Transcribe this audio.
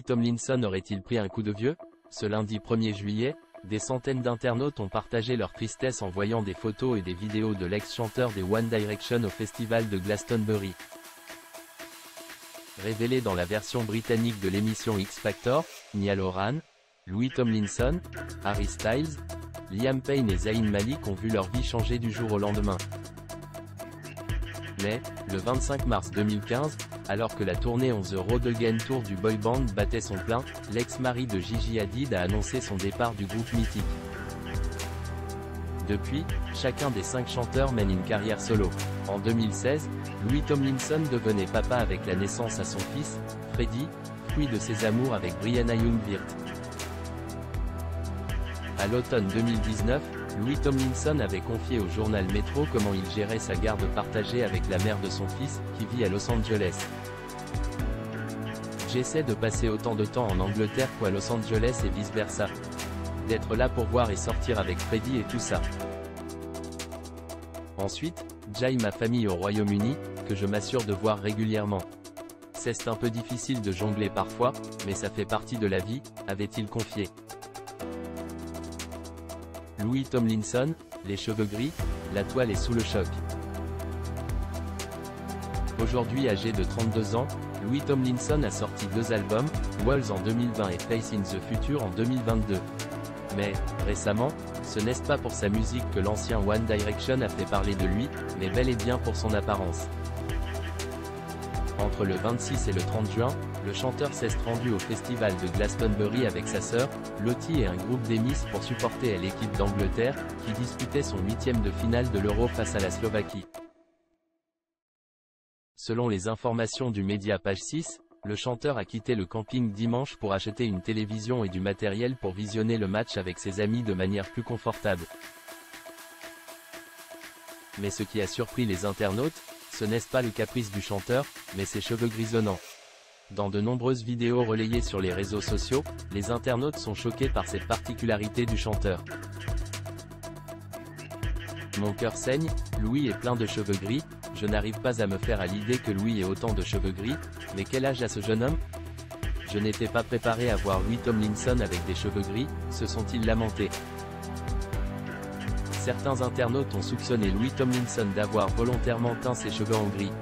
Louis Tomlinson aurait-il pris un coup de vieux? Ce lundi 1er juillet, des centaines d'internautes ont partagé leur tristesse en voyant des photos et des vidéos de l'ex-chanteur des One Direction au festival de Glastonbury. Révélé dans la version britannique de l'émission X Factor, Niall Horan, Louis Tomlinson, Harry Styles, Liam Payne et Zayn Malik ont vu leur vie changer du jour au lendemain. Mais, le 25 mars 2015, alors que la tournée On The Road Again Tour du boy band battait son plein, l'ex-mari de Gigi Hadid a annoncé son départ du groupe mythique. Depuis, chacun des 5 chanteurs mène une carrière solo. En 2016, Louis Tomlinson devenait papa avec la naissance à son fils, Freddie, fruit de ses amours avec Brianna Young-Wirth. À l'automne 2019, Louis Tomlinson avait confié au journal Metro comment il gérait sa garde partagée avec la mère de son fils, qui vit à Los Angeles. J'essaie de passer autant de temps en Angleterre qu'à Los Angeles et vice-versa. D'être là pour voir et sortir avec Freddie et tout ça. Ensuite, j'ai ma famille au Royaume-Uni, que je m'assure de voir régulièrement. C'est un peu difficile de jongler parfois, mais ça fait partie de la vie, avait-il confié. Louis Tomlinson, les cheveux gris, la toile est sous le choc. Aujourd'hui âgé de 32 ans, Louis Tomlinson a sorti 2 albums, Walls en 2020 et Face in the Future en 2022. Mais, récemment, ce n'est pas pour sa musique que l'ancien One Direction a fait parler de lui, mais bel et bien pour son apparence. Entre le 26 et le 30 juin, le chanteur s'est rendu au festival de Glastonbury avec sa sœur, Lottie et un groupe d'Emis pour supporter l'équipe d'Angleterre, qui disputait son 8e de finale de l'Euro face à la Slovaquie. Selon les informations du média Page 6, le chanteur a quitté le camping dimanche pour acheter une télévision et du matériel pour visionner le match avec ses amis de manière plus confortable. Mais ce qui a surpris les internautes, ce n'est pas le caprice du chanteur, mais ses cheveux grisonnants. Dans de nombreuses vidéos relayées sur les réseaux sociaux, les internautes sont choqués par cette particularité du chanteur. Mon cœur saigne, Louis est plein de cheveux gris, je n'arrive pas à me faire à l'idée que Louis ait autant de cheveux gris, mais quel âge a ce jeune homme? Je n'étais pas préparé à voir Louis Tomlinson avec des cheveux gris, se sont-ils lamentés. Certains internautes ont soupçonné Louis Tomlinson d'avoir volontairement teint ses cheveux en gris.